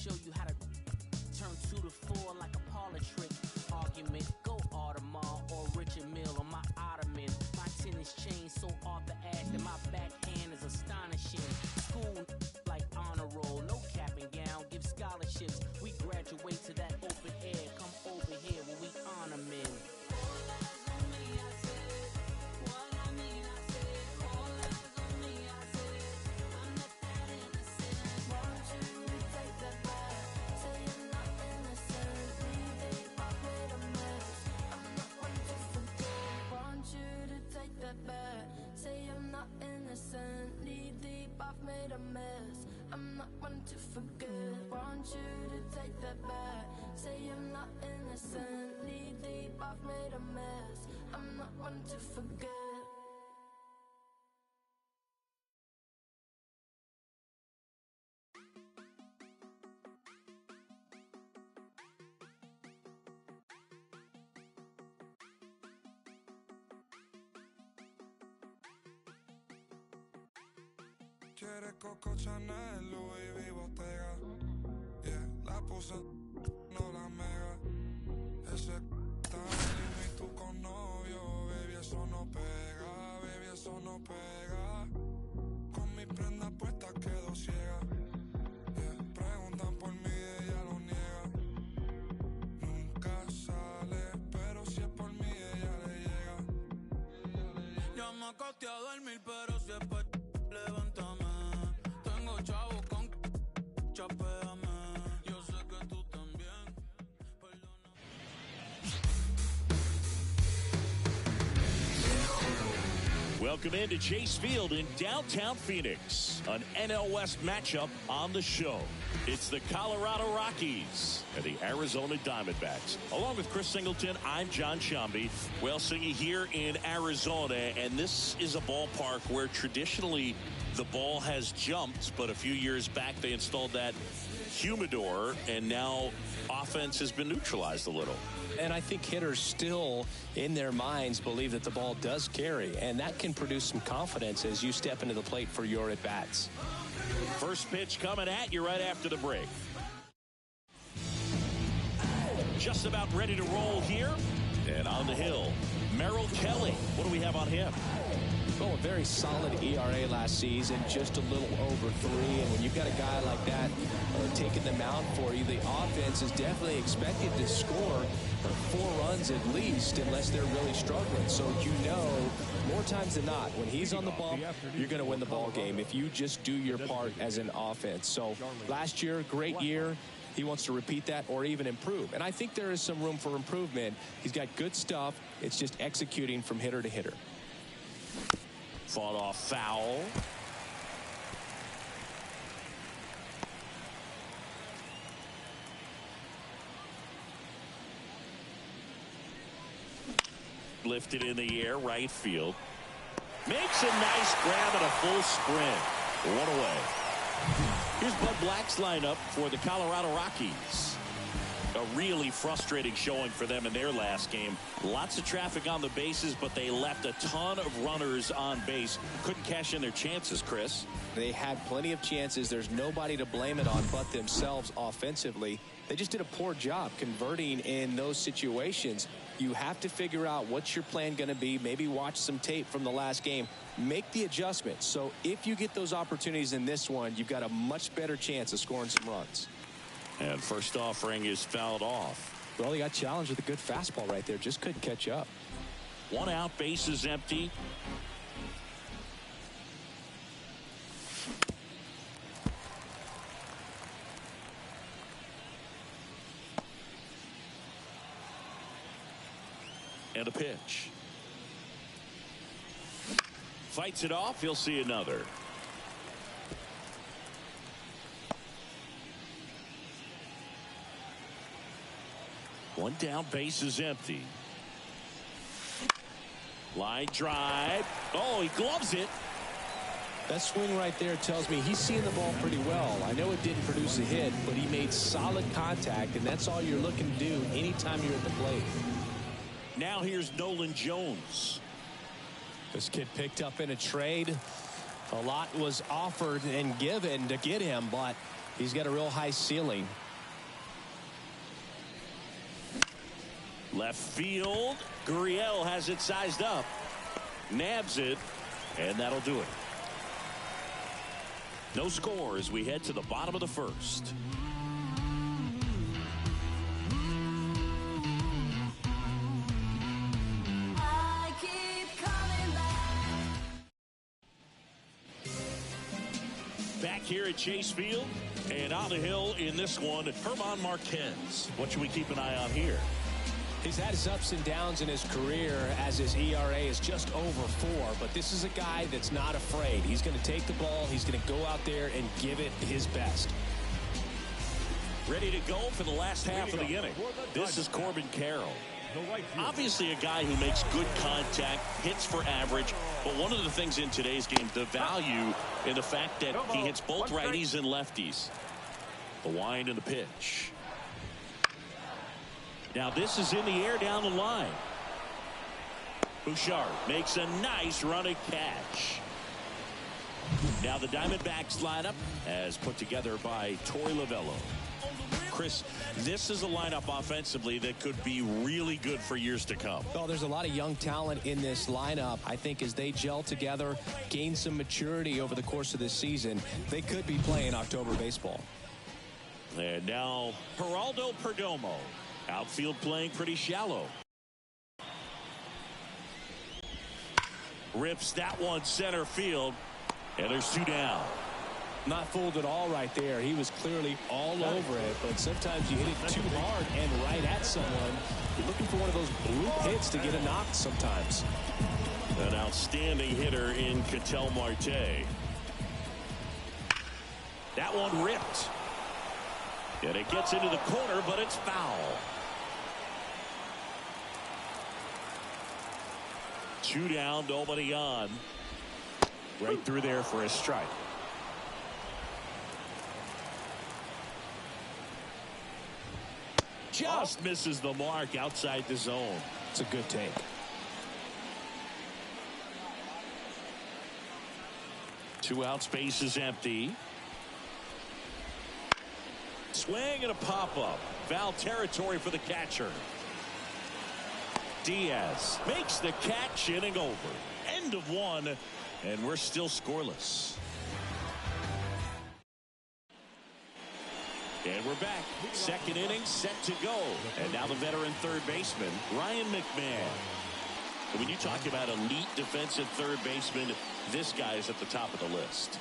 Show you how to turn 2 to 4 like a parlor trick. Argument, go Audemars or Richard Mille on my ottoman. My tennis chain so off the ass that my backhand is astonishing. School like honor roll, no cap and gown, give scholarships. We graduate to that open air. Come over here when we honor men. Made a mess. I'm not one to forget. Want you to take that back. Say I'm not innocent. Knee deep, I've made a mess. I'm not one to forget. Quieres Coco Chanel, Louis V, Bottega. Yeah, la puse, no la mega. Ese está lindo y tú con novio. Baby, eso no pega, baby, eso no pega. Con mi prenda puesta quedo ciega. Yeah, preguntan por mí, ella lo niega. Nunca sale, pero si es por mí, ella le llega. Ya me acosté a dormir, pero si es por levántame. Tengo chavo con chapéame. Yo sé que tú también. Perdona. Welcome into Chase Field in downtown Phoenix. An NL West matchup on the show. It's the Colorado Rockies and the Arizona Diamondbacks. Along with Chris Singleton, I'm John Shambi. Well, Singy, here in Arizona, and this is a ballpark where traditionally the ball has jumped, but a few years back they installed that humidor, and now offense has been neutralized a little. And I think hitters still, in their minds, believe that the ball does carry, and that can produce some confidence as you step into the plate for your at-bats. First pitch coming at you right after the break. Just about ready to roll here. And on the hill, Merrill Kelly. What do we have on him? Well, a very solid ERA last season, just a little over 3. And when you've got a guy like that taking the mound for you, the offense is definitely expected to score 4 runs at least, unless they're really struggling. So you know, more times than not, when he's on the bump, you're going to win the ball game if you just do your part as an offense. So last year, great year. He wants to repeat that or even improve. And I think there is some room for improvement. He's got good stuff. It's just executing from hitter to hitter. Fought off foul. Lifted in the air, right field. Makes a nice grab and a full sprint. One away. Here's Bud Black's lineup for the Colorado Rockies. A really frustrating showing for them in their last game. Lots of traffic on the bases, but they left a ton of runners on base. Couldn't cash in their chances, Chris. They had plenty of chances. There's nobody to blame it on but themselves offensively. They just did a poor job converting in those situations. You have to figure out what's your plan going to be. Maybe watch some tape from the last game. Make the adjustment. So if you get those opportunities in this one, you've got a much better chance of scoring some runs. And first offering is fouled off. Well, he got challenged with a good fastball right there. Just couldn't catch up. 1 out, base is empty. And a pitch. Fights it off. He'll see another. One down, base is empty. Line drive. Oh, he gloves it. That swing right there tells me he's seeing the ball pretty well. I know it didn't produce a hit, but he made solid contact, and that's all you're looking to do anytime you're at the plate. Now here's Nolan Jones. This kid picked up in a trade. A lot was offered and given to get him, but He's got a real high ceiling. Left field. Gurriel has it sized up. Nabs it. And that'll do it. No score as we head to the bottom of the first. I keep coming back. Back here at Chase Field. And on the hill in this one, Herman Marquez. What should we keep an eye on here? He's had his ups and downs in his career as his ERA is just over 4. But this is a guy that's not afraid. He's going to take the ball. He's going to go out there and give it his best. Ready to go for the last half of the inning. This is Corbin Carroll. Obviously a guy who makes good contact, hits for average. But one of the things in today's game, the value in the fact that he hits both righties and lefties. The wind and the pitch. Now this is in the air down the line. Bouchard makes a nice running catch. Now the Diamondbacks lineup as put together by Torey Lovello. Chris, this is a lineup offensively that could be really good for years to come. Well, there's a lot of young talent in this lineup. I think as they gel together, gain some maturity over the course of this season, they could be playing October baseball. And now Geraldo Perdomo. Outfield playing pretty shallow. Rips that one center field. And there's 2 down. Not fooled at all right there. He was clearly all over it. But sometimes you hit it too hard and right at someone. You're looking for one of those bloop hits to get a knock sometimes. An outstanding hitter in Ketel Marte. That one ripped. And it gets into the corner, but it's foul. 2 down, nobody on. Right through there for a strike. Just misses the mark outside the zone. It's a good take. Two out, space is empty. Swing and a pop-up. Foul territory for the catcher. Diaz makes the catch, inning over. End of 1, and we're still scoreless. And we're back. Second inning set to go. And now the veteran third baseman, Ryan McMahon. And when you talk about elite defensive third baseman, this guy is at the top of the list.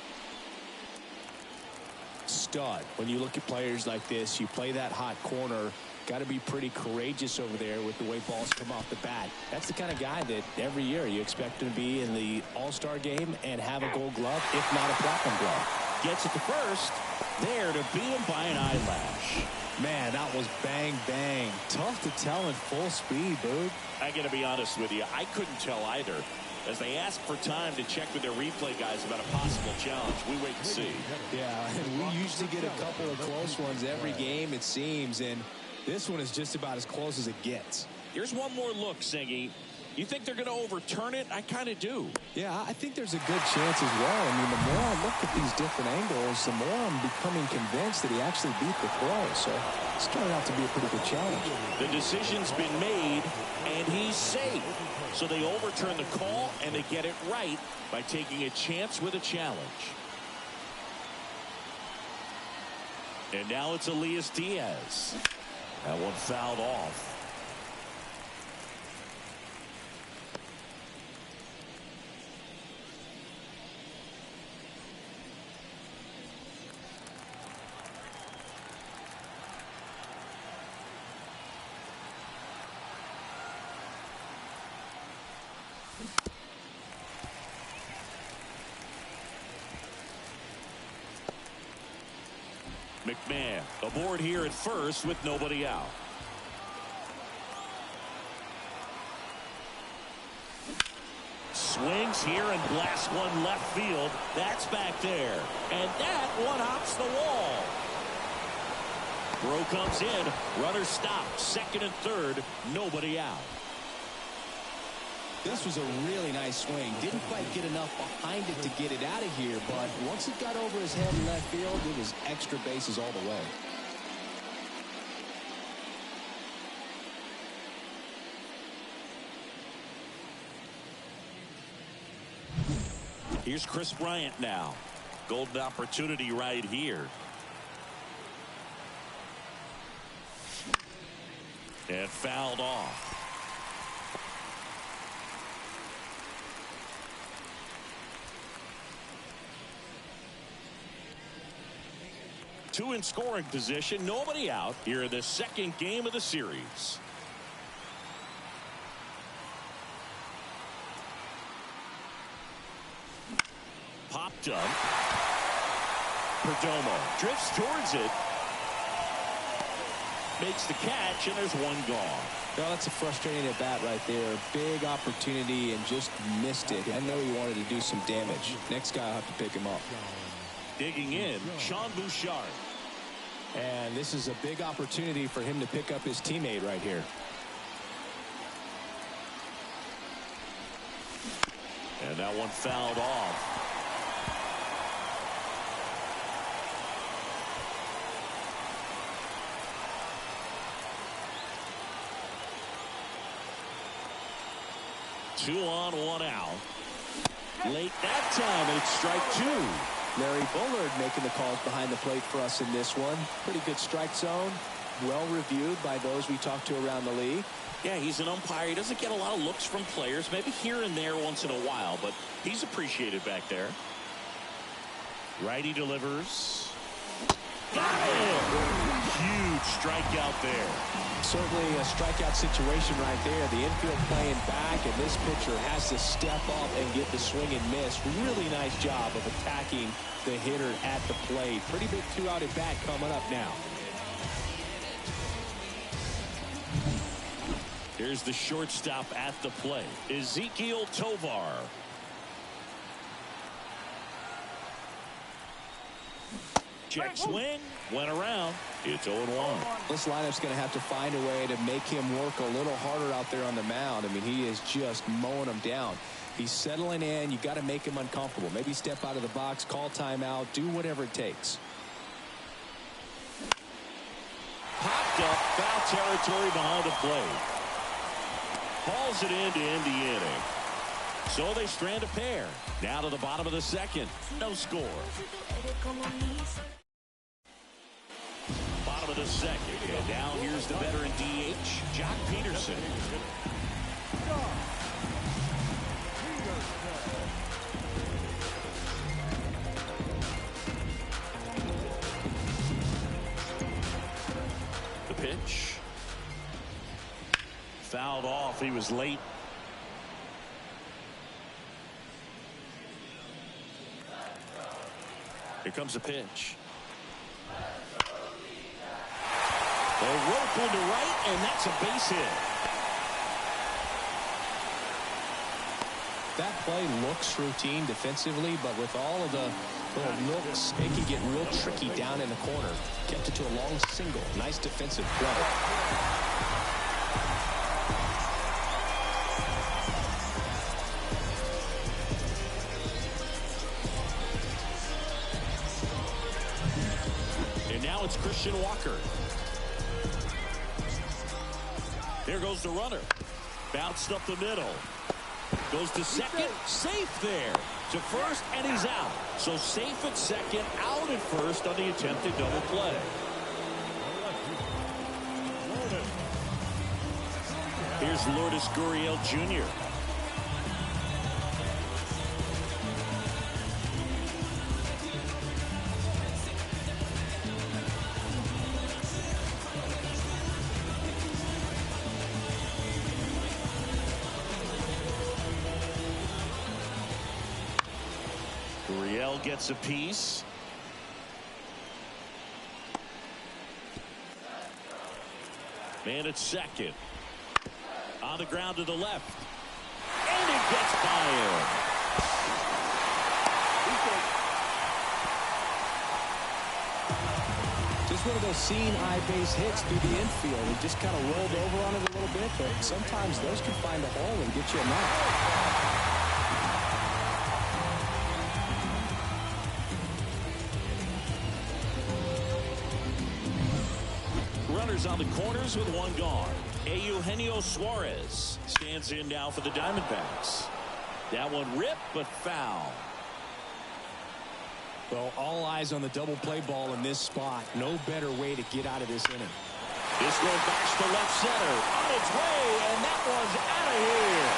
Stud. When you look at players like this, you play that hot corner. Got to be pretty courageous over there with the way balls come off the bat. That's the kind of guy that every year you expect him to be in the All-Star game and have a Gold Glove, if not a Platinum Glove. Gets it to first. There to beat him by an eyelash. Man, that was bang, bang. Tough to tell in full speed, dude. I got to be honest with you. I couldn't tell either. As they ask for time to check with their replay guys about a possible challenge, we wait and see. Yeah, and we usually get a couple of close ones every game, it seems, and this one is just about as close as it gets. Here's one more look, Singy. You think they're going to overturn it? I kind of do. Yeah, I think there's a good chance as well. I mean, the more I look at these different angles, the more I'm becoming convinced that he actually beat the throw. So it's turned out to be a pretty good challenge. The decision's been made, and he's safe. So they overturn the call, and they get it right by taking a chance with a challenge. And now it's Elias Diaz. That one fouled off. McMahon aboard here at first with nobody out. Swings here and blasts one left field. That's back there. And that one hops the wall. Throw comes in. Runner stopped. Second and third. Nobody out. This was a really nice swing. Didn't quite get enough behind it to get it out of here, but once it got over his head in left field, it was extra bases all the way. Here's Chris Bryant now. Golden opportunity right here. And fouled off. Two in scoring position, nobody out here in the second game of the series. Popped up. Perdomo drifts towards it. Makes the catch, and there's one gone. Well, that's a frustrating at bat right there. Big opportunity and just missed it. I know he wanted to do some damage. Next guy will have to pick him up. Digging in, Sean Bouchard. And this is a big opportunity for him to pick up his teammate right here. And that one fouled off. Two on, one out. Late that time, and it's strike two. Larry Bullard making the calls behind the plate for us in this one. Pretty good strike zone. Well reviewed by those we talked to around the league. Yeah, he's an umpire. He doesn't get a lot of looks from players, maybe here and there once in a while, but he's appreciated back there. Righty delivers. Got it! Huge strikeout there. Certainly a strikeout situation right there. The infield playing back, and this pitcher has to step up and get the swing and miss. Really nice job of attacking the hitter at the plate. Pretty big two-out at bat coming up now. Here's the shortstop at the plate, Ezekiel Tovar. Check swing, went around. It's 0-1. This lineup's going to have to find a way to make him work a little harder out there on the mound. I mean, he is just mowing them down. He's settling in. You got to make him uncomfortable. Maybe step out of the box, call timeout, do whatever it takes. Popped up, foul territory behind the plate. Hauls it in to end the inning. So they strand a pair. Now to the bottom of the second. No score. Bottom of the second. And now here's the veteran DH, Jock Peterson. The pitch. Fouled off. He was late. Here comes the pitch. The rope into right, and that's a base hit. That play looks routine defensively, but with all of the little nooks, it can get real tricky down in the corner. Kept it to a long single. Nice defensive play. It's Christian Walker. There goes the runner. Bounced up the middle. Goes to second. Safe there. To first, and he's out. So safe at second, out at first on the attempted double play. Here's Lourdes Gurriel Jr. Gets a piece. Man at second. On the ground to the left. And it gets by him. Just one of those seeing eye base hits through the infield. He just kind of rolled over on it a little bit, but sometimes those can find a hole and get you a knock. Runners on the corners with one gone. Eugenio Suarez stands in now for the Diamondbacks. That one ripped, but foul. Well, all eyes on the double play ball in this spot. No better way to get out of this inning. This goes back to left center. On its way, and that one's out of here.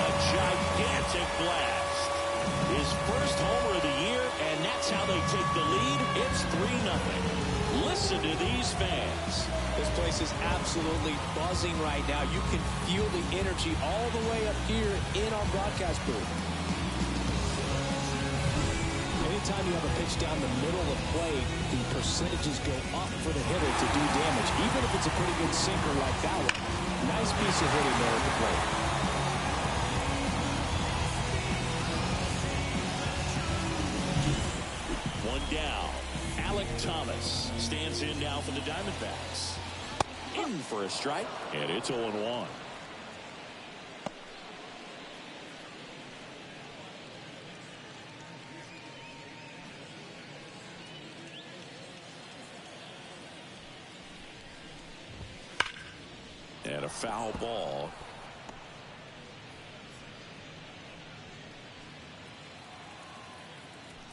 A gigantic blast. His first homer of the year, and that's how they take the lead. It's 3-0. Listen to these fans. This place is absolutely buzzing right now. You can feel the energy all the way up here in our broadcast booth. Anytime you have a pitch down the middle of play, the percentages go up for the hitter to do damage, even if it's a pretty good sinker like that one. Nice piece of hitting there at the plate. One down. Alec Thomas stands in now for the Diamondbacks. In for a strike, and it's 0-1. And a foul ball.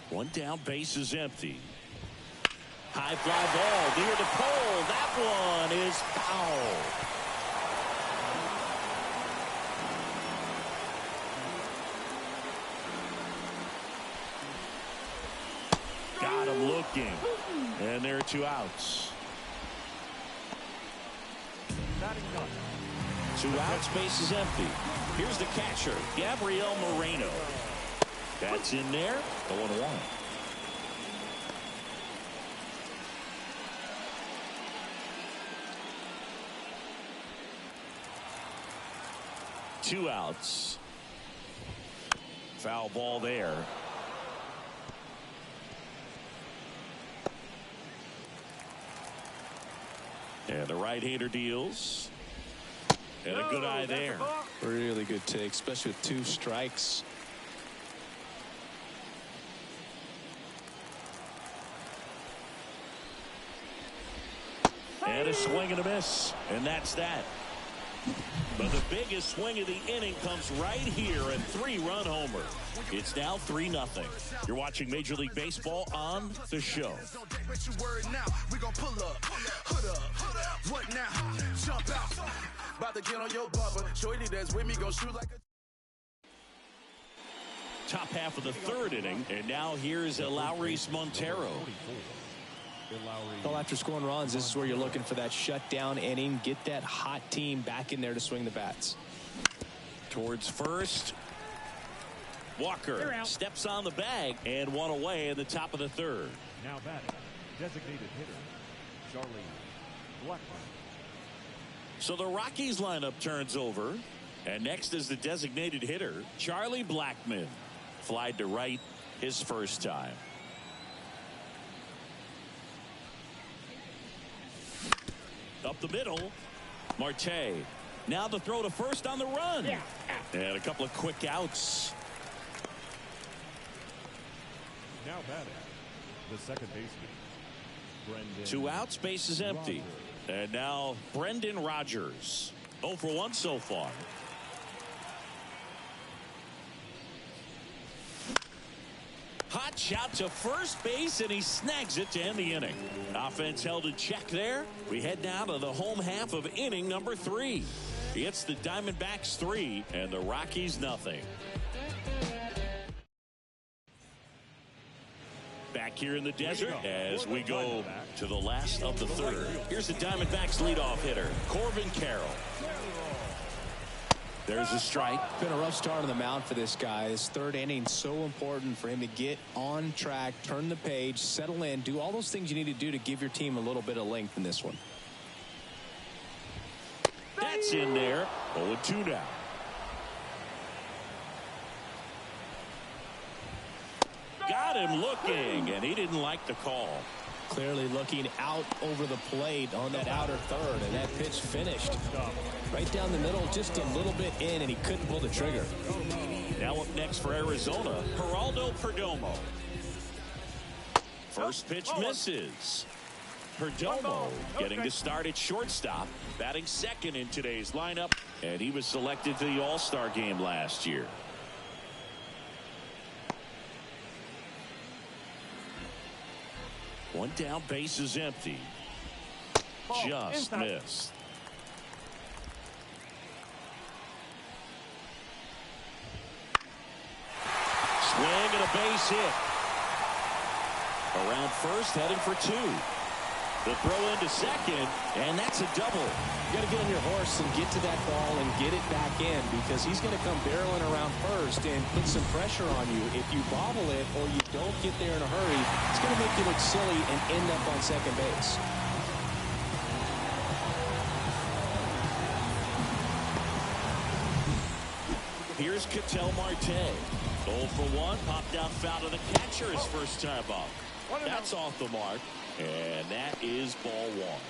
One down, base is empty. High fly ball near the pole. That one is foul. Got him looking. And there are 2 outs. 2 outs, base is empty. Here's the catcher, Gabriel Moreno. That's in there. 0-1. Two outs. Foul ball there. And the right-hander deals. And a good eye there. Really good take, especially with 2 strikes. And a swing and a miss. And that's that. But the biggest swing of the inning comes right here, a 3-run homer. It's now 3-0. You're watching Major League Baseball on the show. Top half of the 3rd inning, and now here's Eleuris Montero. Well, after scoring runs, this is where you're looking for that shutdown inning. Get that hot team back in there to swing the bats. Towards first. Walker steps on the bag and one away in the top of the 3rd. Now batting, designated hitter, Charlie Blackmon. So the Rockies lineup turns over. And next is the designated hitter, Charlie Blackmon. Flied to right his first time. Up the middle, Marte. Now the throw to first on the run. And a couple of quick outs. Now batting, the second baseman, Brendan. 2 outs, base is empty. And now Brendan Rodgers. 0 for 1 so far. Hot shot to first base, and he snags it to end the inning. Offense held in check there. We head now to the home half of inning number 3. It's the Diamondbacks 3 and the Rockies nothing. Back here in the desert as we go to the last of the 3rd. Here's the Diamondbacks leadoff hitter, Corbin Carroll. There's a strike. Been a rough start on the mound for this guy. His 3rd inning, so important for him to get on track, turn the page, settle in, do all those things you need to do to give your team a little bit of length in this one. That's in there. 0-2 now. got him looking, and he didn't like the call. Clearly looking out over the plate on that outer third, and that pitch finished right down the middle, just a little bit in, and he couldn't pull the trigger. Now up next for Arizona, Geraldo Perdomo. First pitch misses. Perdomo getting to start at shortstop, batting second in today's lineup, and he was selected to the All-Star game last year. One down, base is empty. Just missed. Swing and a base hit. Around first, heading for two. The throw into second, and that's a double. You got to get on your horse and get to that ball and get it back in, because he's going to come barreling around first and put some pressure on you. If you bobble it or you don't get there in a hurry, it's going to make you look silly and end up on second base. Here's Ketel Marte. 0 for 1, popped out foul to the catcher his first time up. That's off the mark, and that is ball one.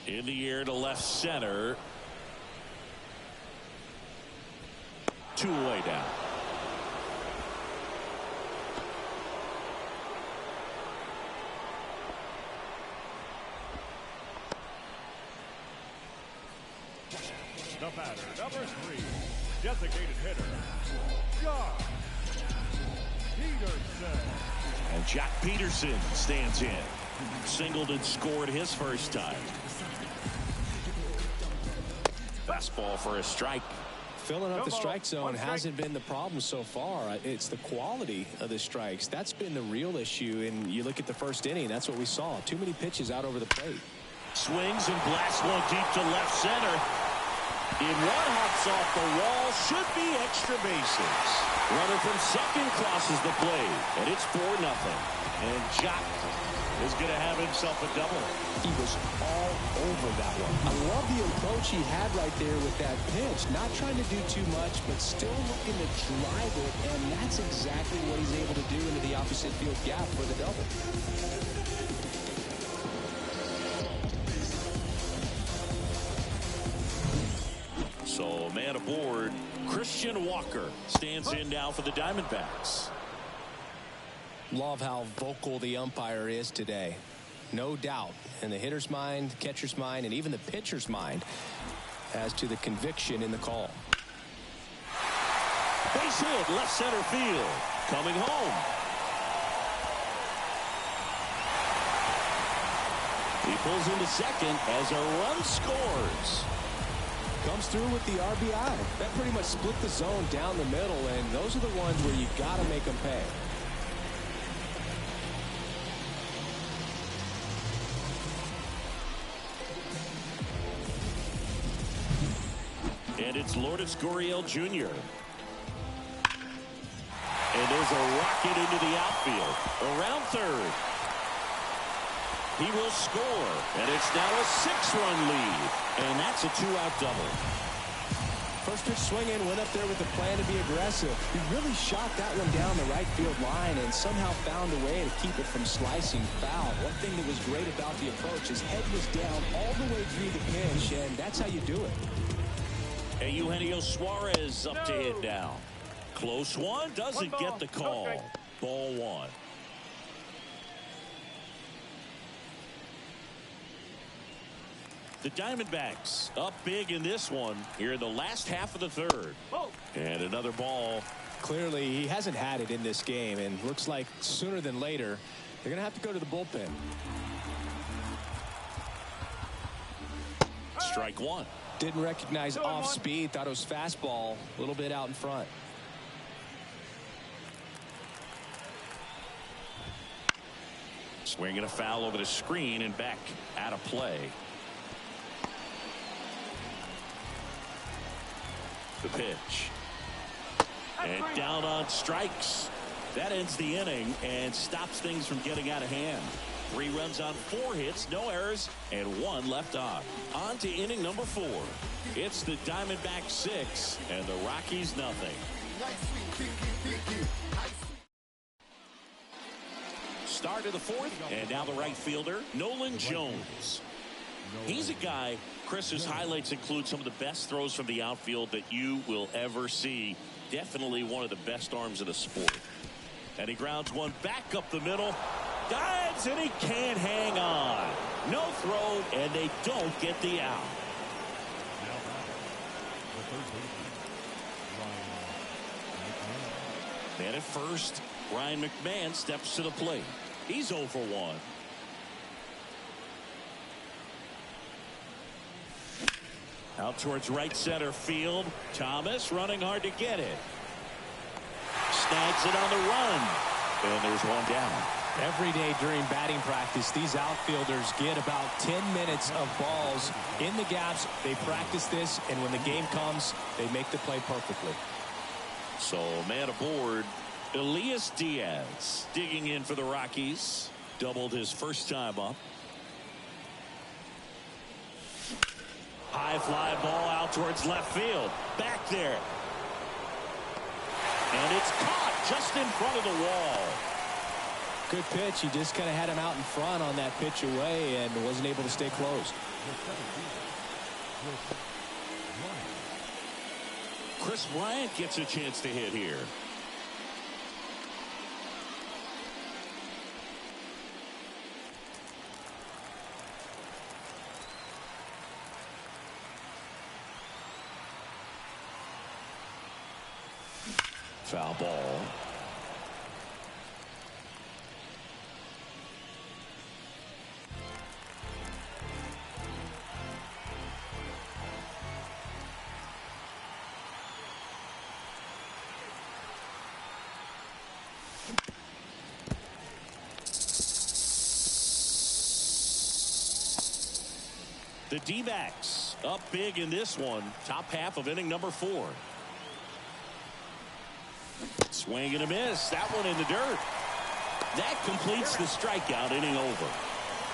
In the air to left center. 2 away down. The batter, number 3, designated hitter, Jock Peterson. And Jock Peterson stands in. Singled and scored his first time. Fastball for a strike. Filling up the strike zone hasn't been the problem so far. It's the quality of the strikes. That's been the real issue. And you look at the first inning, that's what we saw. Too many pitches out over the plate. Swings and blasts one deep to left center. In one, hops off the wall, should be extra bases. Runner from second crosses the plate, and it's 4-0. And Jock is going to have himself a double. He was all over that one. I love the approach he had right there with that pitch. Not trying to do too much, but still looking to drive it, and that's exactly what he's able to do into the opposite field gap for the double. So, man aboard, Christian Walker stands in now for the Diamondbacks. Love how vocal the umpire is today. No doubt in the hitter's mind, catcher's mind, and even the pitcher's mind as to the conviction in the call. Base hit, left center field. Coming home. He pulls into second as a run scores. Comes through with the RBI. That pretty much split the zone down the middle, and those are the ones where you got to make them pay. And it's Lourdes Gurriel Jr. And there's a rocket into the outfield. Around third. He will score. And it's now a 6-run lead. And that's a 2-out double. First pitch swinging, went up there with a plan to be aggressive. He really shot that one down the right field line and somehow found a way to keep it from slicing foul. One thing that was great about the approach, his head was down all the way through the pitch, and that's how you do it. And Eugenio Suarez up to hit now. Close one, doesn't get the call. Ball one. The Diamondbacks up big in this one here in the last half of the third. And another ball. Clearly, he hasn't had it in this game, and looks like sooner than later, they're going to have to go to the bullpen. Strike one. Didn't recognize off speed, thought it was fastball, a little bit out in front. Swinging a foul over the screen and back out of play. The pitch. And down on strikes. That ends the inning and stops things from getting out of hand. 3 runs on 4 hits, no errors, and 1 left on. On to inning number 4. It's the Diamondbacks 6 and the Rockies nothing. Start of the 4th, and now the right fielder, Nolan Jones. He's a guy, Chris's highlights include some of the best throws from the outfield that you will ever see. Definitely one of the best arms in the sport. And he grounds one back up the middle. Dives, and he can't hang on. No throw, and they don't get the out. And at first, Ryan McMahon steps to the plate. He's 0 for 1. Out towards right center field. Thomas running hard to get it. Snags it on the run. And there's one down. Every day during batting practice, these outfielders get about 10 minutes of balls in the gaps. They practice this, and when the game comes, they make the play perfectly. So, man aboard, Elias Diaz digging in for the Rockies. Doubled his first time up. High fly ball out towards left field. Back there. And it's caught just in front of the wall. Good pitch. He just kind of had him out in front on that pitch away and wasn't able to stay close. Chris Bryant gets a chance to hit here. Foul ball. The D-backs up big in this one. Top half of inning number 4. Swing and a miss. That one in the dirt. That completes the strikeout. Inning over.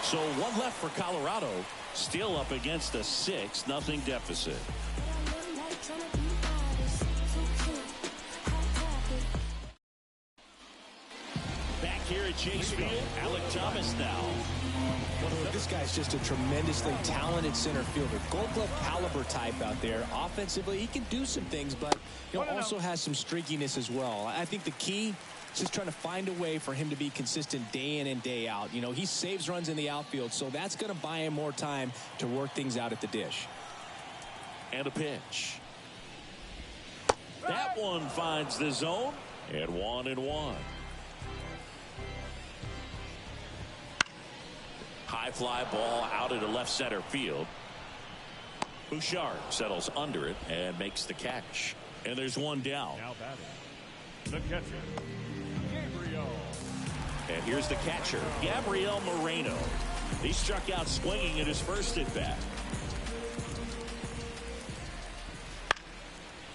So 1 left for Colorado. Still up against a 6-0 deficit. Back here at Chase Field, Alec Thomas now. This guy's just a tremendously talented center fielder. Gold Glove caliber type out there. Offensively, he can do some things, but he also has some streakiness as well. I think the key is just trying to find a way for him to be consistent day in and day out. You know, he saves runs in the outfield, so that's going to buy him more time to work things out at the dish. And a pitch. That one finds the zone, and 1-1. High fly ball out into left center field. Bouchard settles under it and makes the catch. And there's one down. Now batting, the catcher, Gabriel. And here's the catcher, Gabriel Moreno. He struck out swinging in his first at bat.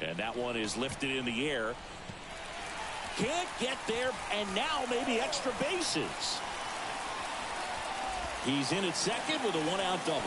And that one is lifted in the air. Can't get there, and now maybe extra bases. He's in at second with a 1-out double.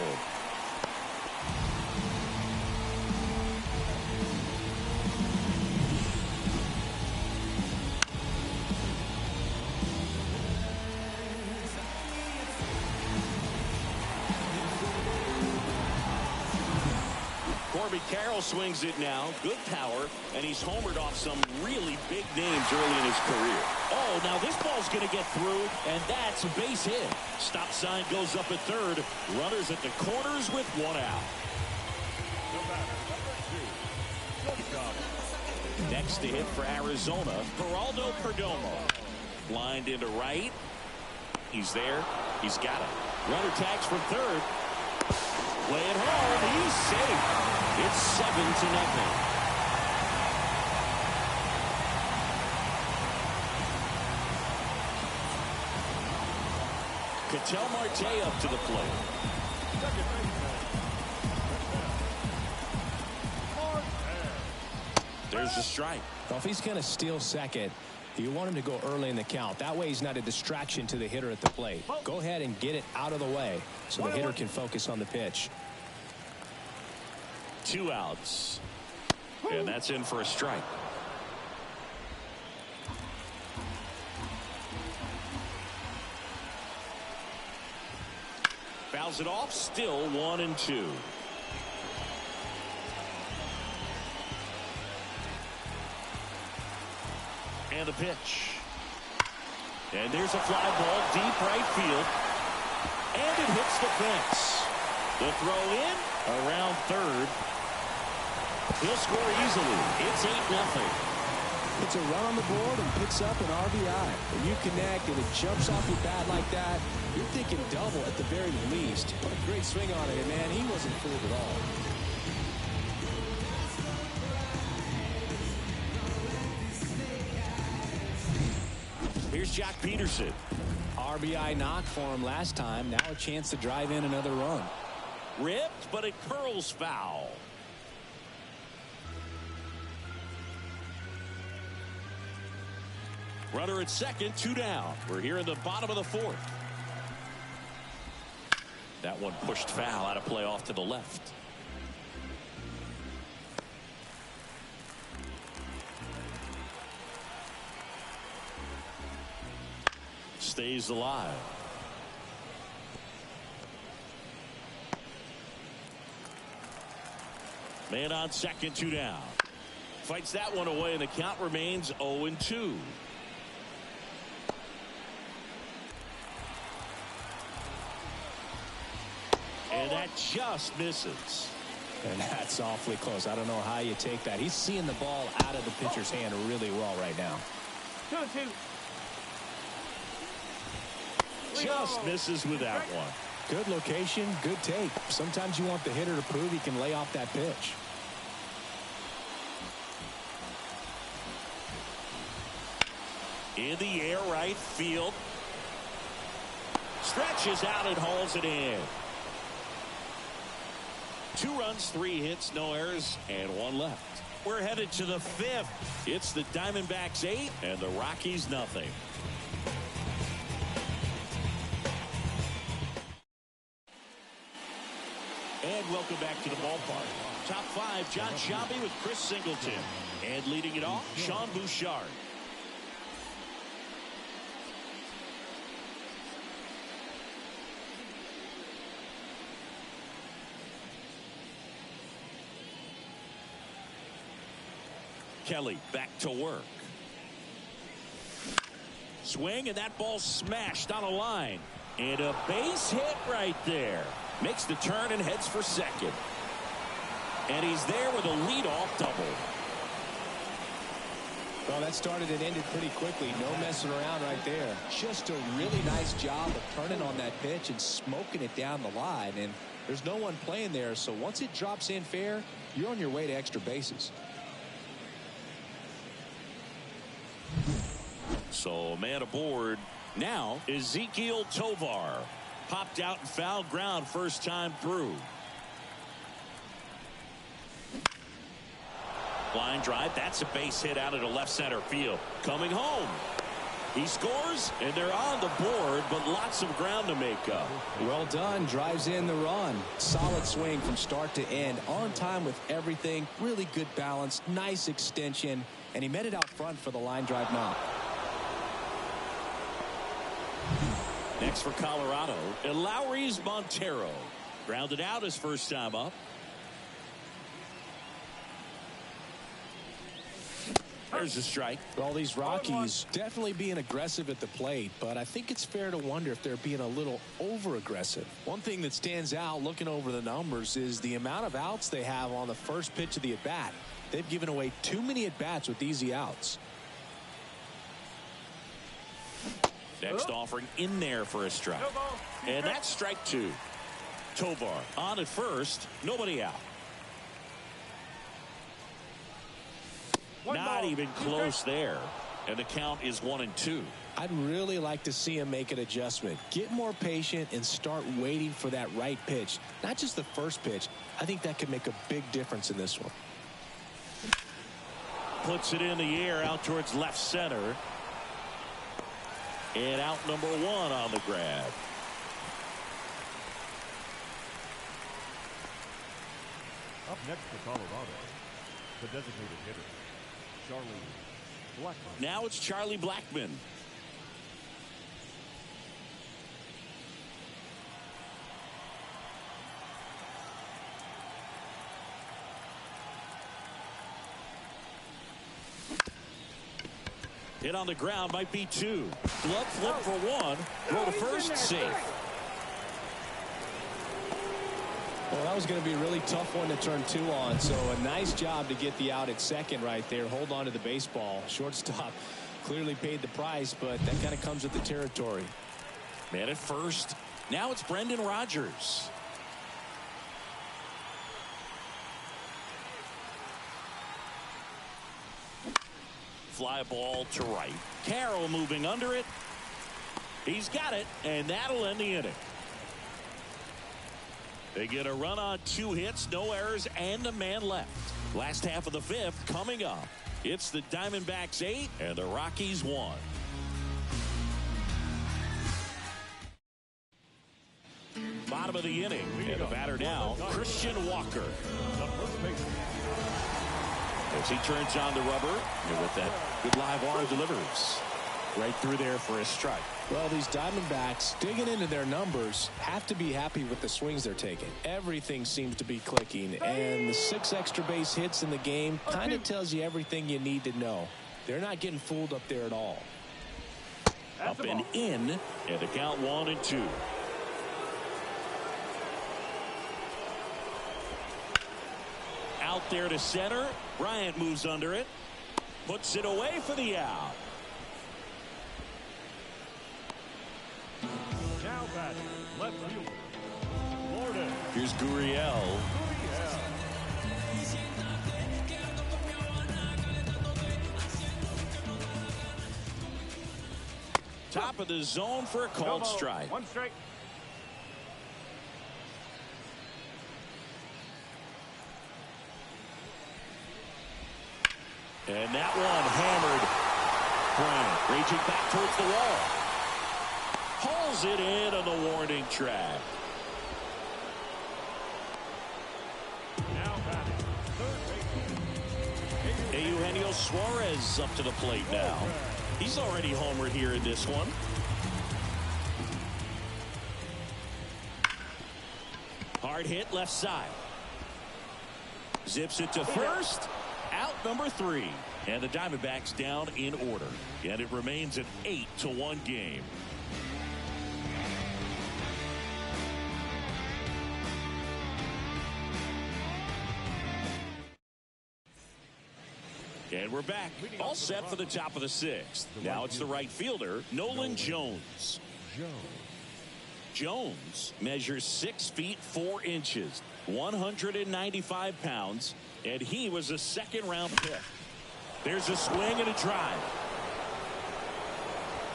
Corbin Carroll swings it now. Good power, and he's homered off some really big names early in his career. Oh, now this ball's going to get through, and that's a base hit. Stop sign goes up at third. Runners at the corners with 1 out. Next to hit for Arizona, Geraldo Perdomo. Lined into right. He's there. He's got it. Runner tags from third. Play it home. He's safe. It's 7-0. Ketel Marte up to the plate. Second baseman. There's the strike. Well, if he's going to steal second, You want him to go early in the count. That way he's not a distraction to the hitter at the plate. Go ahead and get it out of the way so the hitter can focus on the pitch. 2 outs. And that's in for a strike. Fouls it off. Still 1-2. And the pitch. And there's a fly ball deep right field. And it hits the fence. The throw in around third. He'll score easily. It's 8-0. It's a run on the board and picks up an RBI. When you connect and it jumps off your bat like that, you're thinking double at the very least. What a great swing on it, and man, he wasn't fooled at all. Here's Jack Peterson. RBI knock for him last time. Now a chance to drive in another run. Ripped, but it curls foul. Runner at second, 2 down. We're here in the bottom of the 4th. That one pushed foul out of play off to the left. Stays alive. Man on second, 2 down. Fights that one away, and the count remains 0-2. And that just misses. And that's awfully close. I don't know how you take that. He's seeing the ball out of the pitcher's hand really well right now. 2-2. Just misses with that one. Good location, good take. Sometimes you want the hitter to prove he can lay off that pitch. In the air, right field. Stretches out and hauls it in. 2 runs, 3 hits, no errors, and 1 left. We're headed to the 5th. It's the Diamondbacks 8 and the Rockies nothing. And welcome back to the ballpark. Top 5, John Sciambi with Chris Singleton. And leading it off, Sean Bouchard. Kelly back to work. Swing, and that ball smashed on a line. And a base hit right there. Makes the turn and heads for second. And he's there with a leadoff double. Well, that started and ended pretty quickly. No messing around right there. Just a really nice job of turning on that pitch and smoking it down the line. And there's no one playing there, so once it drops in fair, you're on your way to extra bases. So man aboard now, Ezequiel Tovar. Popped out and foul ground first time through. Line drive. That's a base hit out into left center field. Coming home. He scores, and they're on the board, but lots of ground to make up. Well done. Drives in the run. Solid swing from start to end. On time with everything. Really good balance. Nice extension. And he met it out front for the line drive knock. Next for Colorado, Eleuris Montero. Grounded out his first time up. There's a strike. Well, these Rockies definitely being aggressive at the plate, but I think it's fair to wonder if they're being a little over-aggressive. One thing that stands out looking over the numbers is the amount of outs they have on the first pitch of the at-bat. They've given away too many at-bats with easy outs. Next offering in there for a strike. And that's strike 2. Tovar on at first. Nobody out. Not even close there. And the count is 1-2. I'd really like to see him make an adjustment. Get more patient and start waiting for that right pitch. Not just the first pitch. I think that could make a big difference in this one. Puts it in the air out towards left center. And out number 1 on the grab. Up next for Colorado, the designated hitter, Charlie Blackmon. Now it's Charlie Blackmon. Hit on the ground, might be 2. Glove flip for 1. Throw to first, safe. Well, that was going to be a really tough one to turn 2 on. So a nice job to get the out at second right there. Hold on to the baseball. Shortstop clearly paid the price, but that kind of comes with the territory. Man at first. Now it's Brendan Rodgers. Fly ball to right. Carroll moving under it. He's got it, and that'll end the inning. They get a run on 2 hits, no errors, and a man left. Last half of the 5th coming up. It's the Diamondbacks 8 and the Rockies 1. Bottom of the inning, and the batter now, Christian Walker. As he turns on the rubber, and with that good live arm delivers right through there for a strike. Well, these Diamondbacks, digging into their numbers, have to be happy with the swings they're taking. Everything seems to be clicking, and the 6 extra base hits in the game kind of tells you everything you need to know. They're not getting fooled up there at all. Up and in, and the count 1-2. Out there to center. Bryant moves under it. Puts it away for the out. Now batting, left fielder, Florida. Here's Gurriel. Top of the zone for a called strike. 1 strike. And that one hammered. Bryant reaching back towards the wall. Hauls it in on the warning track. Now batting, third baseman, Eugenio Suarez up to the plate now. He's already homered here in this one. Hard hit left side. Zips it to first. Out number 3. And the Diamondbacks down in order. And it remains an 8-1 game. And we're back. All set for the top of the 6th. Now it's the right fielder, Nolan Jones. Jones measures 6 feet 4 inches, 195 pounds, and he was a 2nd-round pick. There's a swing and a drive.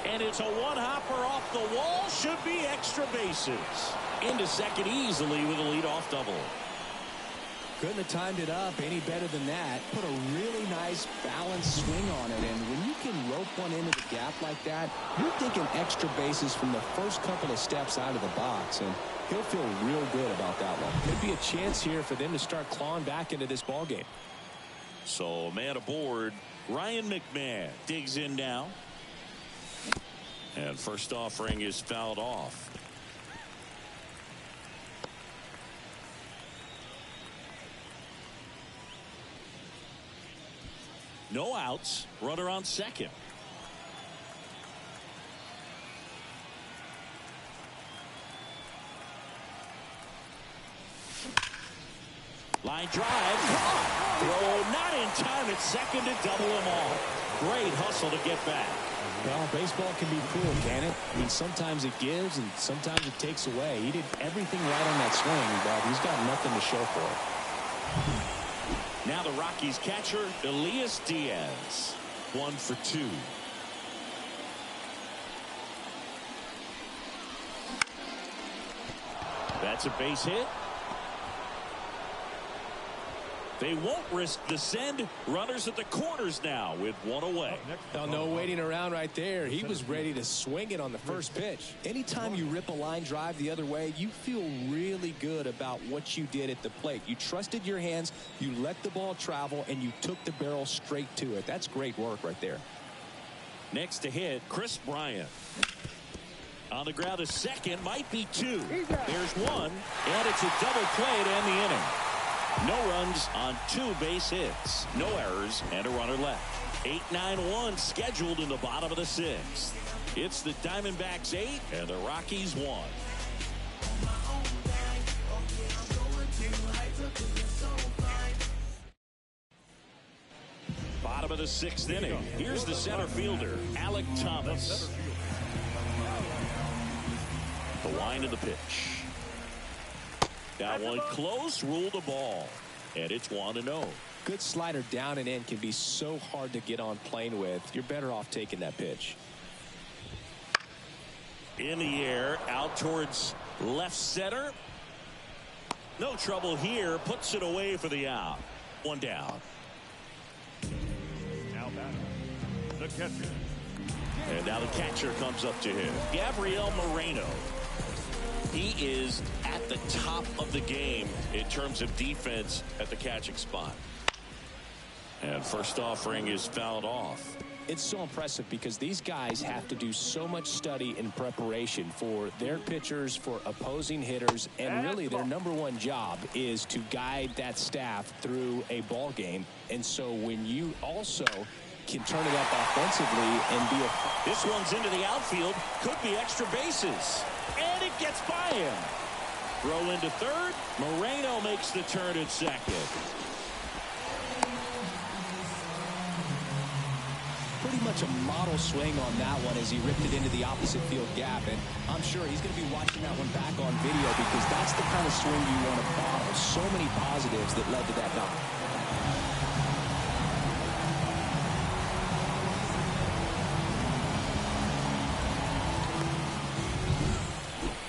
And it's a one-hopper off the wall. Should be extra bases. Into second easily with a leadoff double. Couldn't have timed it up any better than that. Put a really nice balanced swing on it. And when you can rope one into the gap like that, you're thinking extra bases from the first couple of steps out of the box. And he'll feel real good about that one. Could be a chance here for them to start clawing back into this ball game. So man aboard, Ryan McMahon digs in now. And first offering is fouled off. No outs. Runner on second. Line drive. Throw not in time at second to double him off. Great hustle to get back. Well, baseball can be cruel, can it? I mean, sometimes it gives and sometimes it takes away. He did everything right on that swing, but he's got nothing to show for it. Now the Rockies catcher, Elias Diaz. 1 for 2. That's a base hit. They won't risk the send. Runners at the corners now with one away. Oh, no waiting around right there. He was ready to swing it on the first pitch. Anytime you rip a line drive the other way, you feel really good about what you did at the plate. You trusted your hands, you let the ball travel, and you took the barrel straight to it. That's great work right there. Next to hit, Chris Bryant. On the ground, a second, might be two. There's one, and it's a double play to end the inning. No runs on 2 base hits, no errors, and a runner left. 8-9-1 scheduled in the bottom of the 6th. It's the Diamondbacks 8 and the Rockies 1. Bottom of the 6th inning. Here's the center fielder, Alec Thomas. The line of the pitch. That one close, ruled the ball. And it's 1-0. Good slider down and in can be so hard to get on plane with. You're better off taking that pitch. In the air, out towards left center. No trouble here. Puts it away for the out. One down. Now batter, the catcher. And now the catcher comes up to him. Gabriel Moreno. He is at the top of the game in terms of defense at the catching spot. And first offering is fouled off. It's so impressive because these guys have to do so much study and preparation for their pitchers, for opposing hitters, and really their #1 job is to guide that staff through a ball game. And so when you also can turn it up offensively and be a... This one's into the outfield. Could be extra bases. And it gets by him. Throw into third. Moreno makes the turn at second. Pretty much a model swing on that one as he ripped it into the opposite field gap. And I'm sure he's going to be watching that one back on video because that's the kind of swing you want to model. So many positives that led to that knock.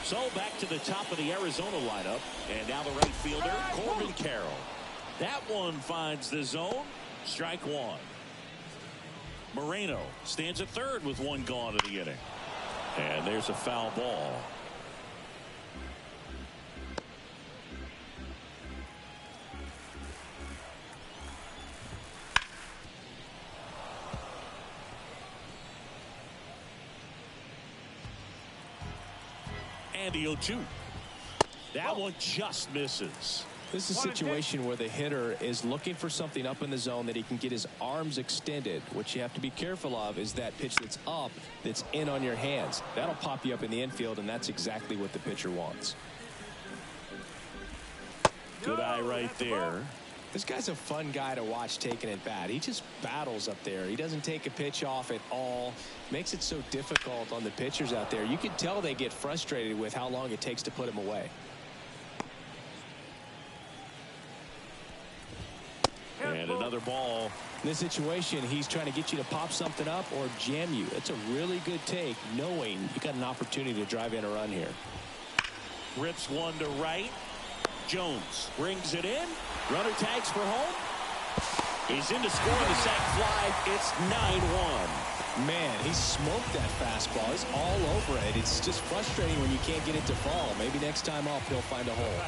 So back to the top of the Arizona lineup. And now the right fielder, Corbin Carroll. That one finds the zone. Strike one. Moreno stands at third with one gone in the inning. And there's a foul ball. And the 0-2. That one just misses. This is a situation where the hitter is looking for something up in the zone that he can get his arms extended. What you have to be careful of is that pitch that's up, that's in on your hands. That'll pop you up in the infield, and that's exactly what the pitcher wants. Good eye right there. This guy's a fun guy to watch taking at bat. He just battles up there. He doesn't take a pitch off at all. Makes it so difficult on the pitchers out there. You can tell they get frustrated with how long it takes to put him away. And another ball. In this situation, he's trying to get you to pop something up or jam you. It's a really good take, knowing you got an opportunity to drive in a run here. Rips one to right. Jones brings it in. Runner tags for home. He's in to score the sac fly. It's 9-1. Man, he smoked that fastball. He's all over it. It's just frustrating when you can't get it to fall. Maybe next time off he'll find a hole.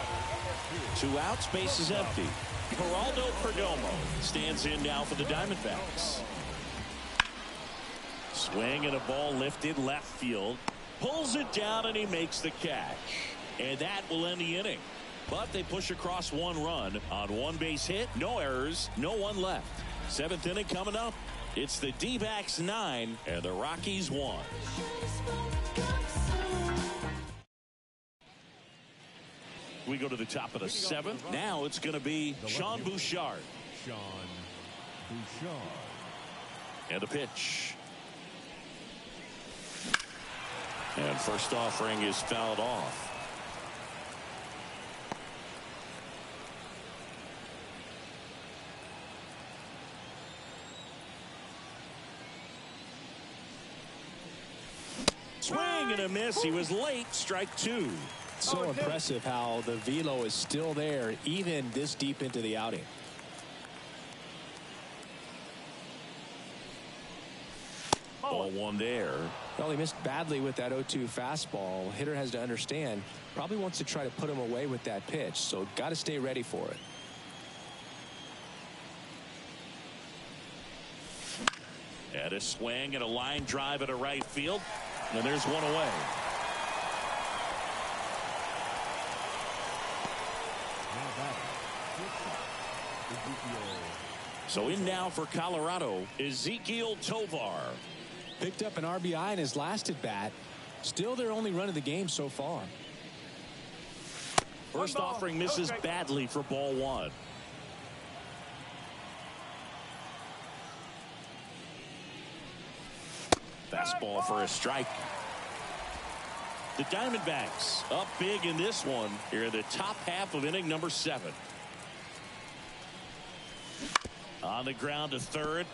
2 outs, base is empty. Geraldo Perdomo stands in now for the Diamondbacks. Swing and a ball lifted left field. Pulls it down and he makes the catch. And that will end the inning. But they push across 1 run on 1 base hit. No errors, no one left. 7th inning coming up. It's the D-backs 9 and the Rockies 1. We go to the top of the 7th. Now it's going to be Sean Bouchard. And the pitch. And first offering is fouled off. Swing and a miss. He was late. Strike 2. So impressive how the velo is still there even this deep into the outing. Ball one there. Well, he missed badly with that 0-2 fastball. Hitter has to understand, probably wants to try to put him away with that pitch, so got to stay ready for it. And a swing and a line drive at a right field, and there's one away. So in now for Colorado, Ezequiel Tovar. Picked up an RBI in his last at bat. Still their only run of the game so far. First offering misses badly for ball one. Fastball for a strike. The Diamondbacks up big in this one here in the top half of inning number 7. On the ground to third,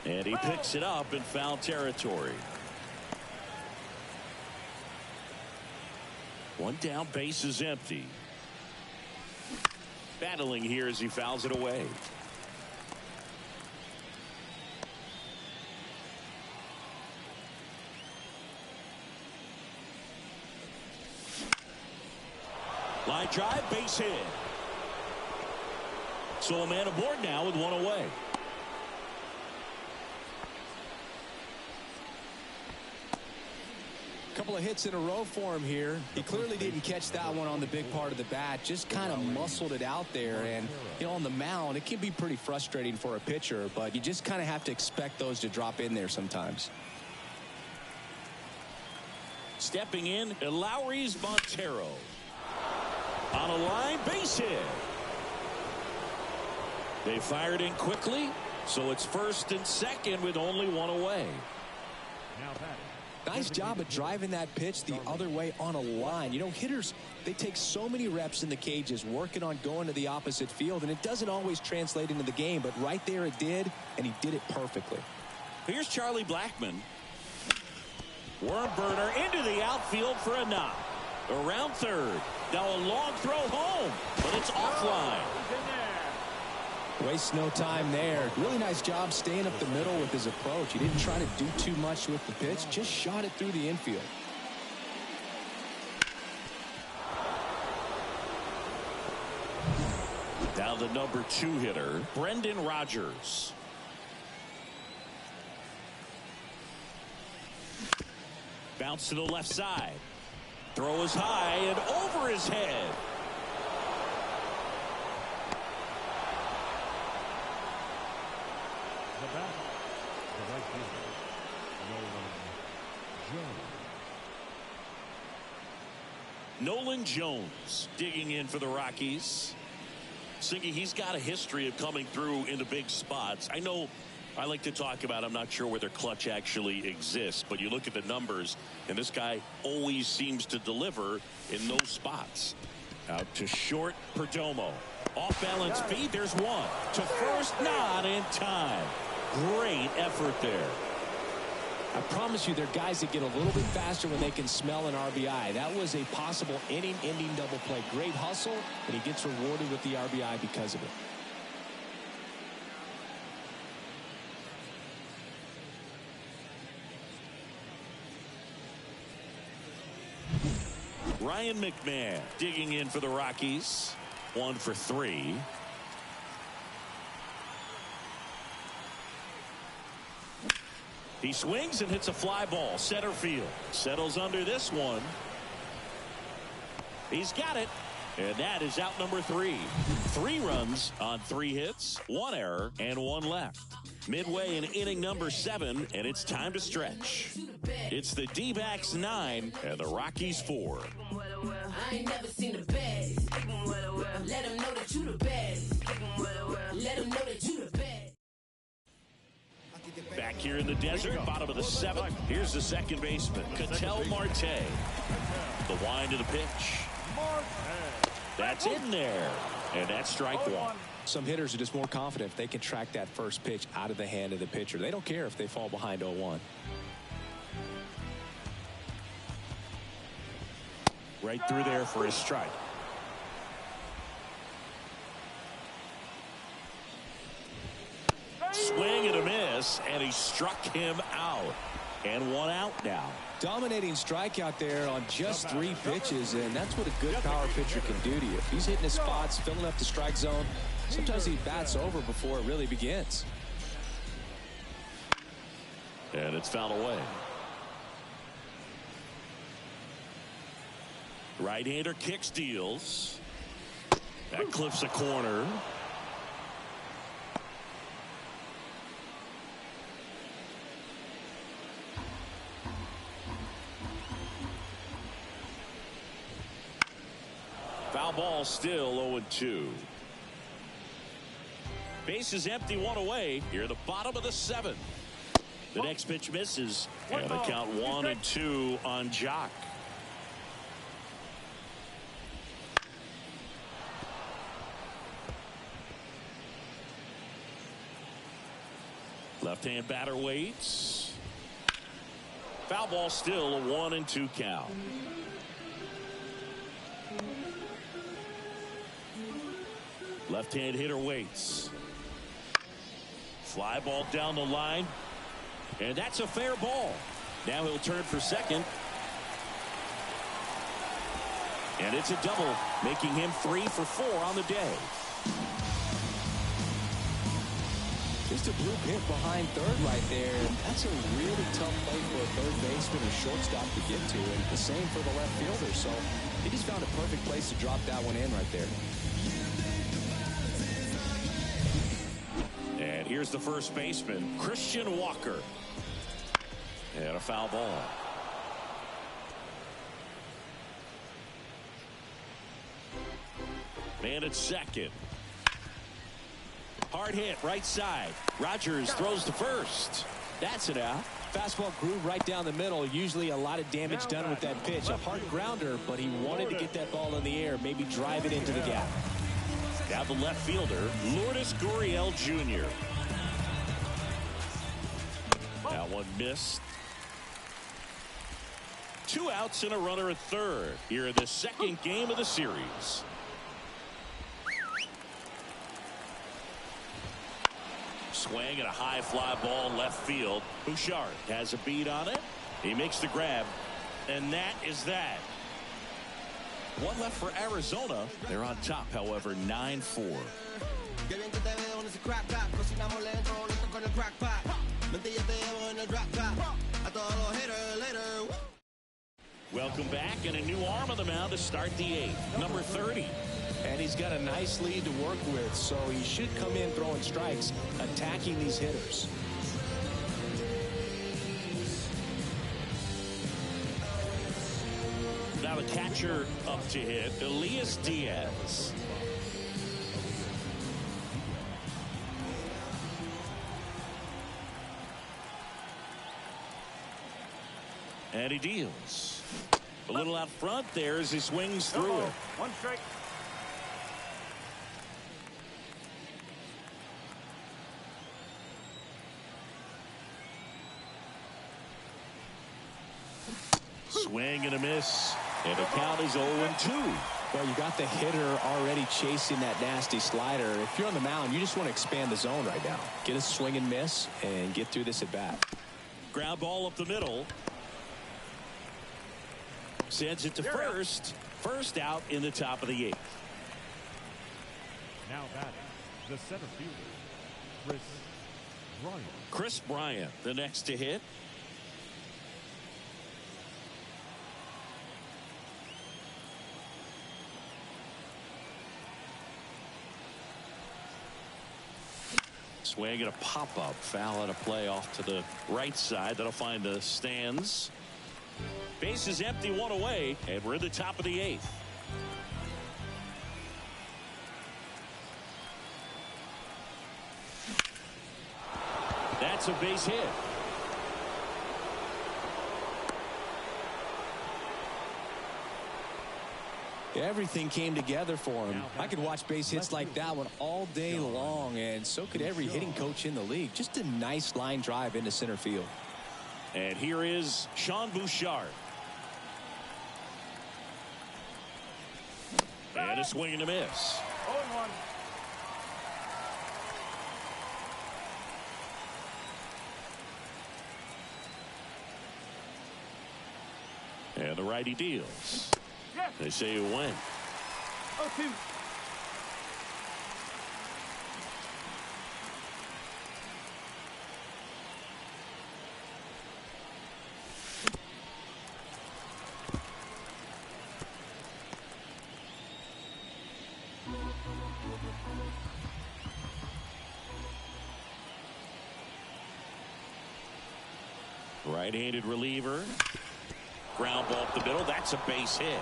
and he picks it up in foul territory. One down, base is empty. Battling here as he fouls it away. Line drive, base hit. So a man aboard now with one away. Couple of hits in a row for him here. He clearly didn't catch that one on the big part of the bat. Just kind of muscled it out there. And, you know, on the mound, it can be pretty frustrating for a pitcher, but you just kind of have to expect those to drop in there sometimes. Stepping in, Lowry's Montero. On a line, base hit. They fired in quickly, so it's first and second with only one away. Nice job of driving that pitch the other way on a line. You know, hitters, they take so many reps in the cages working on going to the opposite field, and it doesn't always translate into the game, but right there it did, and he did it perfectly. Here's Charlie Blackmon. Worm burner into the outfield for a knock. Around third. Now a long throw home, but it's offline. Wastes no time there. Really nice job staying up the middle with his approach. He didn't try to do too much with the pitch, just shot it through the infield. Now the number 2 hitter, Brendan Rodgers. Bounce to the left side. Throw is high and over his head. Nolan Jones digging in for the Rockies. Singy, he's got a history of coming through in the big spots. I know I like to talk about, I'm not sure whether clutch actually exists, but you look at the numbers, and this guy always seems to deliver in those spots. Out to short, Perdomo. Off balance feed, there's one. To first, not in time. Great effort there. I promise you, there are guys that get a little bit faster when they can smell an RBI. That was a possible inning-ending double play. Great hustle, and he gets rewarded with the RBI because of it. Ryan McMahon digging in for the Rockies. 1 for 3. He swings and hits a fly ball center field. Settles under this one. He's got it. And that is out number 3. 3 runs on 3 hits, 1 error, and 1 left. Midway in inning number 7, and it's time to stretch. It's the D-backs 9 and the Rockies 4. I ain't never seen the best. Let them know that you the best. Let them know that you the best. Back here in the desert, bottom of the 7th. Here's the second baseman, Ketel Marte. The wind to the pitch. That's in there. And that's strike 1. Some hitters are just more confident if they can track that first pitch out of the hand of the pitcher. They don't care if they fall behind 0-1. Right through there for his strike. Swing and a miss, and he struck him out. and 1 out now. Dominating strikeout there on just 3 pitches, and that's what a good power pitcher can do to you. If he's hitting his spots, filling up the strike zone, sometimes he bats over before it really begins. And it's fouled away. Right-hander kicks, deals. That clips a corner. Foul ball, still 0-2. Base is empty, 1 away. Here at the bottom of the 7th. The next pitch misses. And the count 1-2 on Jock. Left-hand batter waits. Foul ball, still a 1-2 count. Left-hand hitter waits. Fly ball down the line. And that's a fair ball. Now he'll turn for second. And it's a double, making him 3 for 4 on the day. Just a bloop hit behind third right there. That's a really tough play for a third baseman or shortstop to get to, and the same for the left fielder. So he just found a perfect place to drop that one in right there. And here's the first baseman, Christian Walker. And a foul ball. Man at second. Hard hit, right side. Rogers throws to first. That's it out. Fastball groove right down the middle. Usually a lot of damage done with that pitch. A hard grounder, but he wanted to get that ball in the air, maybe drive it into the gap. Now the left fielder, Lourdes Gurriel Jr. That one missed. 2 outs and a runner at third here in the second game of the series. Swing and a high fly ball left field. Bouchard has a beat on it. He makes the grab, and that is that. One left for Arizona. They're on top, however, 9-4. Welcome back, and a new arm on the mound to start the 8th. Number 30. And he's got a nice lead to work with, so he should come in throwing strikes, attacking these hitters. Now the catcher up to hit, Elias Diaz. And he deals. A little out front there as he swings through it. 1 strike. Swing and a miss. And the count is 0-2. Well, you got the hitter already chasing that nasty slider. If you're on the mound, you just want to expand the zone right now. Get a swing and miss and get through this at bat. Ground ball up the middle. Sends it to first. First out in the top of the 8th. Now batting, the center fielder, Chris Bryant. Chris Bryant, the next to hit. Swing and a pop-up. Foul at a play off to the right side. That'll find the stands. Base is empty, 1 away, and we're in the top of the 8th. That's a base hit. Everything came together for him. I could watch base hits like that one all day long, and so could every hitting coach in the league. Just a nice line drive into center field. And here is Sean Bouchard. And a swing and a miss. 0-1. the righty deals. They say you win. 0-2. Right-handed reliever. Ground ball up the middle. That's a base hit.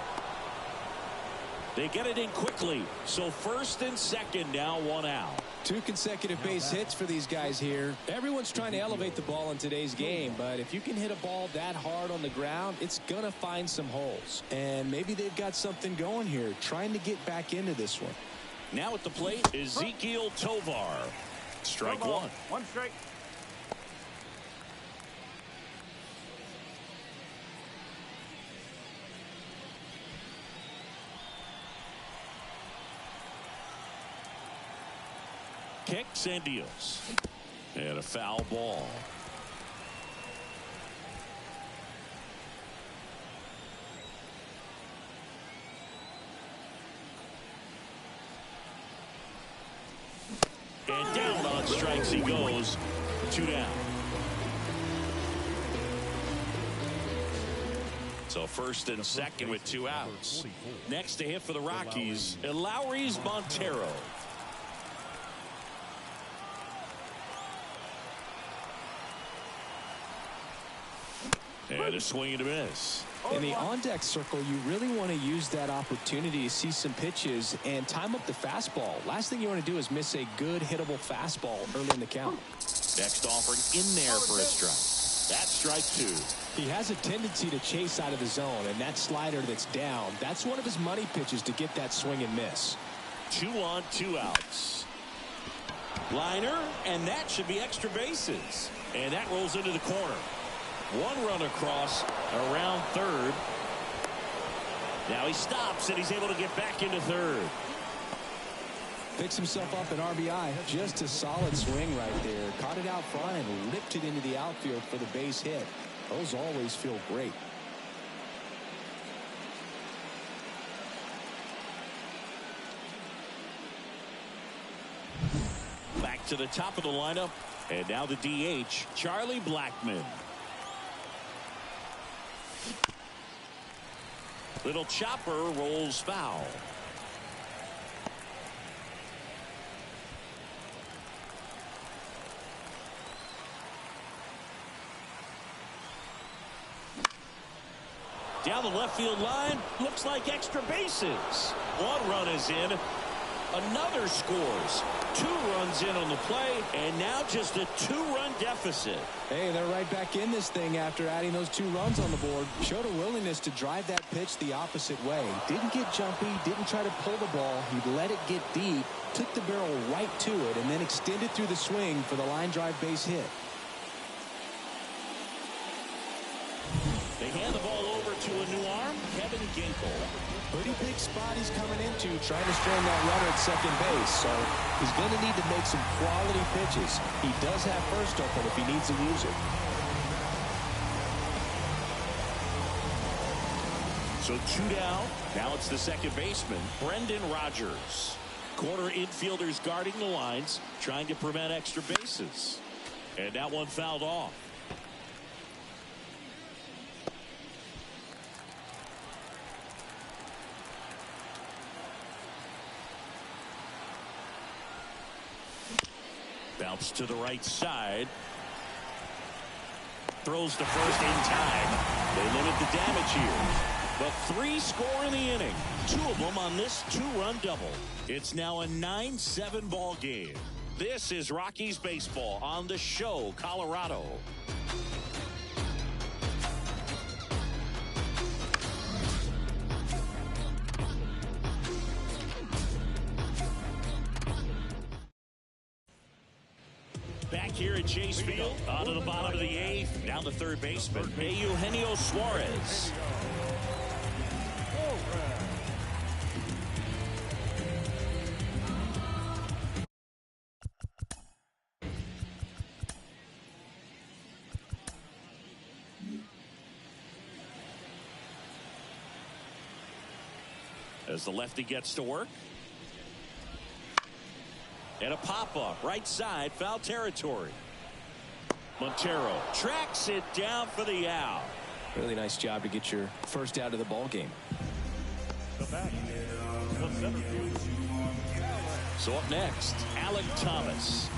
They get it in quickly. So first and second, now one out. 2 consecutive base hits for these guys here. Everyone's trying to elevate the ball in today's game, but if you can hit a ball that hard on the ground, it's going to find some holes. And maybe they've got something going here, trying to get back into this one. Now at the plate, Ezekiel Tovar. Strike one. 1 strike. Kicks and deals. And a foul ball. And down on strikes he goes. 2 down. So first and second with 2 outs. Next to hit for the Rockies, Lowry's Montero. And a swing and a miss. In the on-deck circle, you really want to use that opportunity to see some pitches and time up the fastball. Last thing you want to do is miss a good hittable fastball early in the count. Next offering in there for a strike. That's strike 2. He has a tendency to chase out of the zone, and that slider that's down, that's one of his money pitches to get that swing and miss. 2 on, 2 outs. Liner, and that should be extra bases. And that rolls into the corner. 1 run across around third. Now he stops and he's able to get back into third. Picks himself up an RBI. Just a solid swing right there. Caught it out front and ripped it into the outfield for the base hit. Those always feel great. Back to the top of the lineup. And now the DH, Charlie Blackmon. Little chopper rolls foul. Down the left field line, looks like extra bases. 1 run is in. Another scores. 2 runs in on the play, and now just a 2-run deficit. Hey, they're right back in this thing after adding those 2 runs on the board. Showed a willingness to drive that pitch the opposite way. Didn't get jumpy, didn't try to pull the ball. He let it get deep, took the barrel right to it, and then extended through the swing for the line drive base hit. They hand the ball over to a new arm, Kevin Ginkel. Pretty big spot he's coming into, trying to strand that runner at second base. So he's going to need to make some quality pitches. He does have first open if he needs to use it. So 2 down. Now it's the second baseman, Brendan Rodgers. Corner infielders guarding the lines, trying to prevent extra bases. And that one fouled off. Bounce to the right side. Throws to first in time. They limit the damage here. The 3 score in the inning. 2 of them on this 2-run double. It's now a 9-7 ball game. This is Rockies baseball on the show, Colorado. Back here at Chase Field, onto the bottom of the 8th, down to third baseman, Eugenio Suarez. as the lefty gets to work. And a pop-up right side, foul territory. Montero tracks it down for the out. Really nice job to get your first out of the ball game. The back, the center fielder. So up next, Alec Thomas.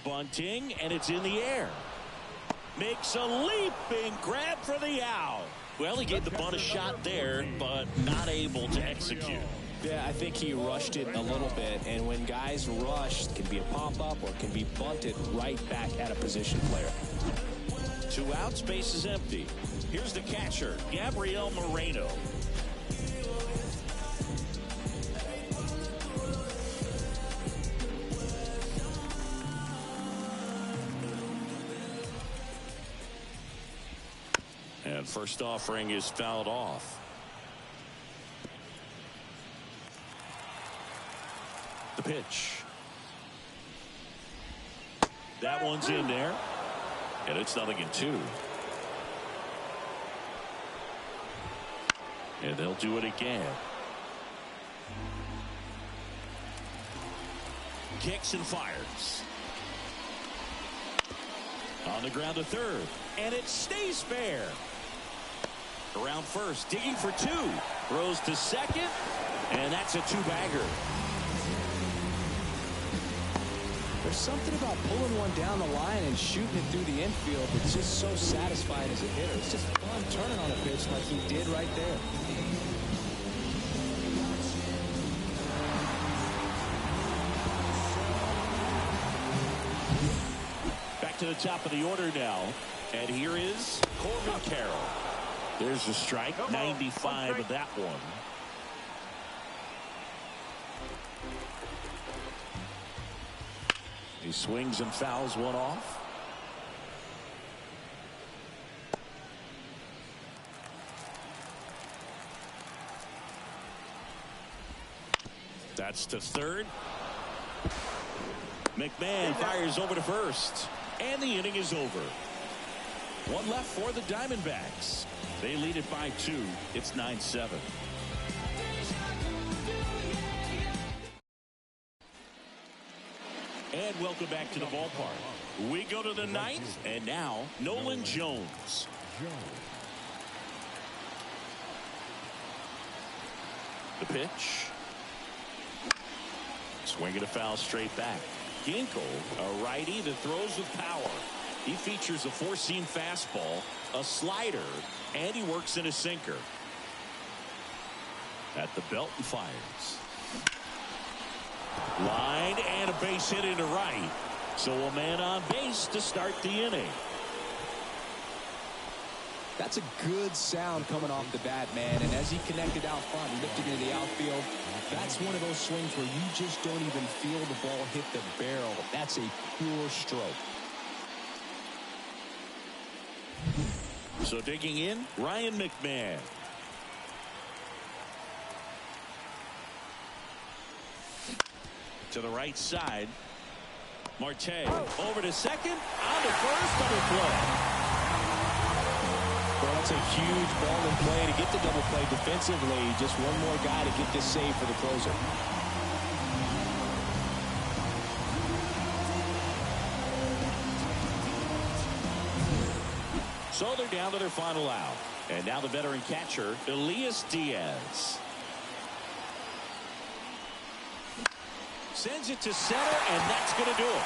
Bunting, and it's in the air. Makes a leaping grab for the out. Well, he gave the bunt a shot there, but not able to execute. Yeah, I think he rushed it a little bit, and when guys rush, it can be a pop-up or it can be bunted right back at a position player. 2 outs, base is empty. Here's the catcher, Gabriel Moreno. And first offering is fouled off. The pitch. That one's in there. And it's 0-2. And they'll do it again. Kicks and fires. On the ground to third. And it stays fair. Around first, digging for 2. Throws to second. And that's a 2-bagger. There's something about pulling one down the line and shooting it through the infield that's just so satisfying as a hitter. It's just fun turning on a pitch like he did right there. Back to the top of the order now. And here is Corbin Carroll. There's the strike, 95 of that one. He swings and fouls one off. That's to third. McMahon fires over to first. And the inning is over. One left for the Diamondbacks. They lead it by 2. It's 9-7. And welcome back to the ballpark. We go to the 9th, and now Nolan Jones. The pitch. Swinging a foul straight back. Ginkel, a righty that throws with power. He features a 4-seam fastball, a slider, and he works in a sinker. At the belt and fires. Line and a base hit into right. So a man on base to start the inning. That's a good sound coming off the bat, man. And as he connected out front and lifted into the outfield, that's one of those swings where you just don't even feel the ball hit the barrel. That's a pure stroke. So digging in, Ryan McMahon. To the right side. Marte over to second. On to first. Double play. Well, that's a huge ball in play to get the double play defensively. Just one more guy to get this save for the closer. So they're down to their final out. And now the veteran catcher, Elias Diaz. Sends it to center, and that's going to do it.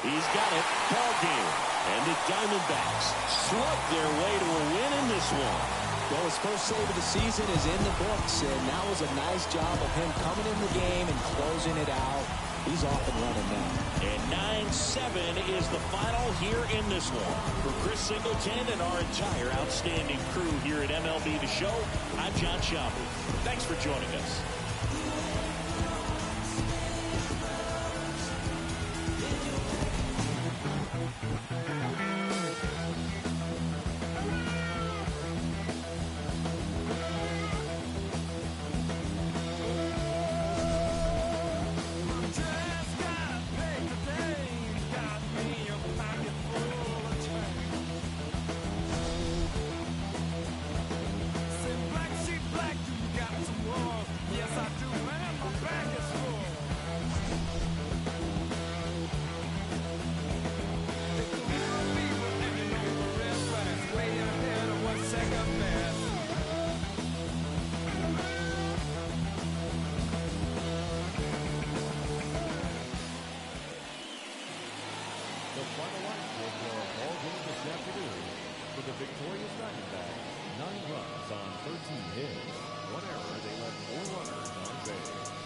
He's got it. Ball game. And the Diamondbacks slug their way to a win in this one. Well, his first save of the season is in the books, and that was a nice job of him coming in the game and closing it out. He's off and running now. And 9-7 is the final here in this one. For Chris Singleton and our entire outstanding crew here at MLB The Show, I'm John Schaub. Thanks for joining us. final line score for our ball game this afternoon. For the victorious Diamondbacks, 9 runs on 13 hits. 1 error, they left 4 runners on base.